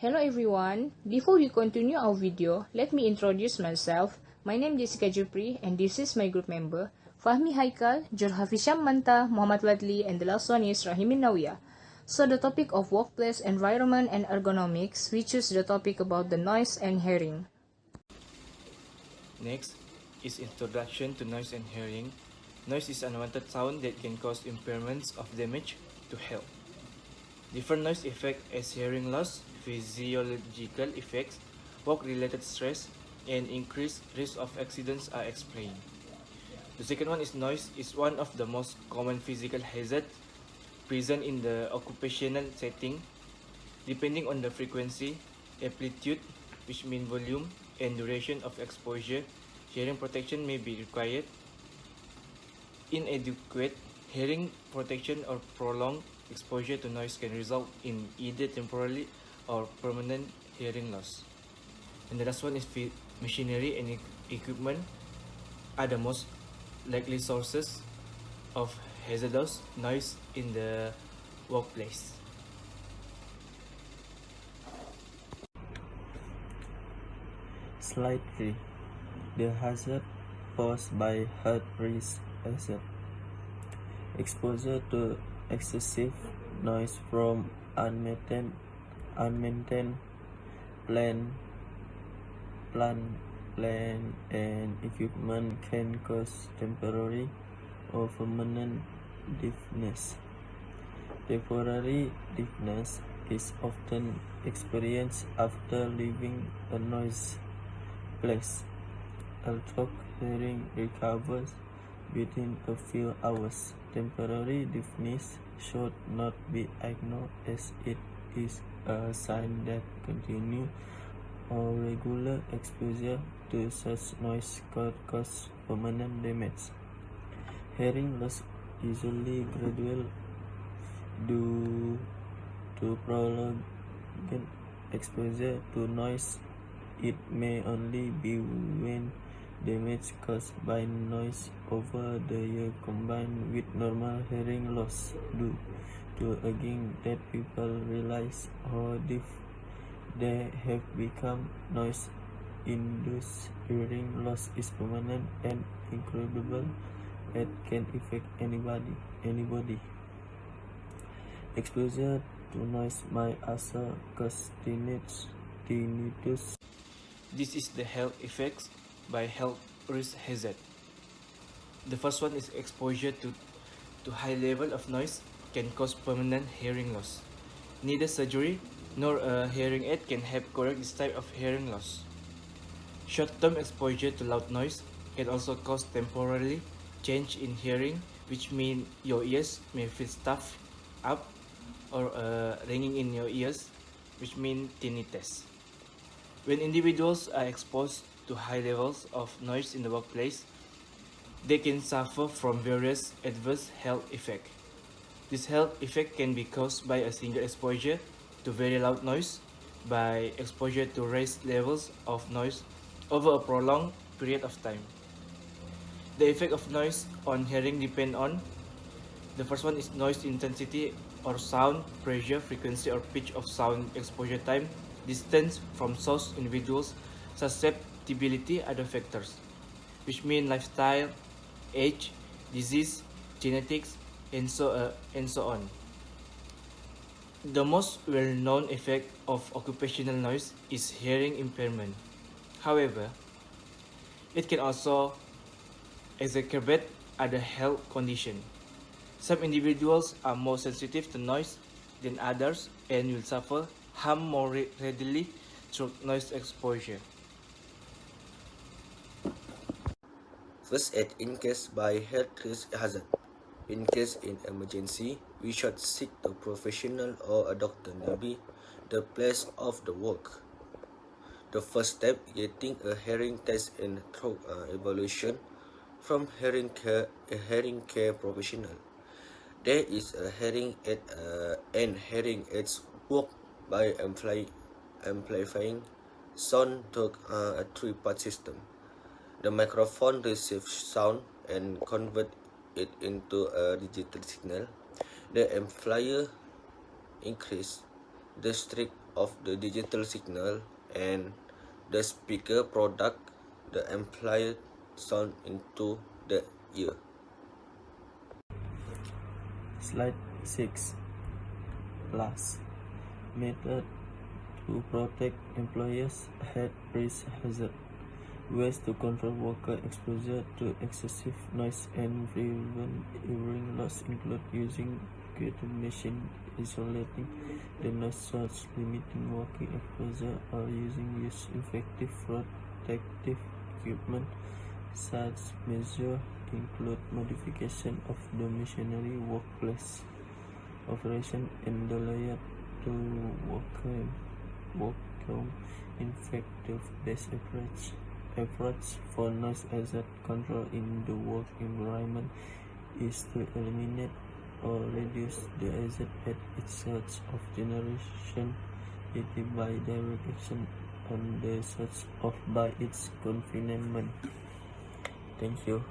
Hello everyone, before we continue our video, let me introduce myself. My name is JESICAA and this is my group member, FAHMI HAIKAL, JURHAFISYAM Manta, Muhammad Wadli, and the last one is RAHIMIN. So the topic of workplace environment and ergonomics, we choose the topic about the noise and hearing. Next is introduction to noise and hearing. Noise is unwanted sound that can cause impairments of damage to health. Different noise effects as hearing loss, physiological effects, work-related stress, and increased risk of accidents are explained. The second one is noise is one of the most common physical hazards present in the occupational setting. Depending on the frequency, amplitude, which means volume, and duration of exposure, hearing protection may be required. Inadequate hearing protection or prolonged exposure to noise can result in either temporary or permanent hearing loss. And the last one is machinery and equipment are the most likely sources of hazardous noise in the workplace. Slide 3. The hazard posed by health risk hazard. Exposure to excessive noise from unmaintained plant and equipment can cause temporary or permanent deafness. Temporary deafness is often experienced after leaving a noise place, although hearing recovers within a few hours. Temporary deafness should not be ignored as it is a sign that continued or regular exposure to such noise could cause permanent damage. Hearing loss usually gradual due to prolonged exposure to noise. It may only be when damage caused by noise over the year combined with normal hearing loss due to aging that people realize how deaf they have become. Noise-induced hearing loss is permanent and incurable and can affect anybody. Exposure to noise might also cause tinnitus. This is the health effects by health risk hazard. The first one is exposure to high level of noise can cause permanent hearing loss. Neither surgery nor a hearing aid can help correct this type of hearing loss. Short-term exposure to loud noise can also cause temporary change in hearing, which means your ears may feel stuffed up or ringing in your ears, which means tinnitus. When individuals are exposed to high levels of noise in the workplace, they can suffer from various adverse health effects. This health effect can be caused by a single exposure to very loud noise, by exposure to raised levels of noise over a prolonged period of time. The effect of noise on hearing depend on the first one is noise intensity or sound pressure, frequency or pitch of sound, exposure time, distance from source, individuals, susceptibility, other factors, which mean lifestyle, age, disease, genetics, and so on. The most well-known effect of occupational noise is hearing impairment. However, it can also exacerbate other health conditions. Some individuals are more sensitive to noise than others and will suffer harm more readily through noise exposure. First aid in case by health risk hazard. In case in emergency, we should seek a professional or a doctor nearby the place of the work. The first step, getting a hearing test and through evaluation from a hearing care professional. There is a hearing aid and hearing aids work by amplifying sound through a three-part system. The microphone receives sound and converts it into a digital signal. The amplifier increases the strength of the digital signal and the speaker product the amplified sound into the ear. Slide 6. Last method to protect employers' health risk hazard. Ways to control worker exposure to excessive noise and prevent hearing loss include using guided machine, isolating the noise source, limiting working exposure, or use effective protective equipment. Such measures include modification of the machinery, workplace operation, and the layout to work home. In fact, the best approach for noise hazard control in the work environment is to eliminate or reduce the hazard at its source of generation, either by direct action on the source or by its confinement. Thank you.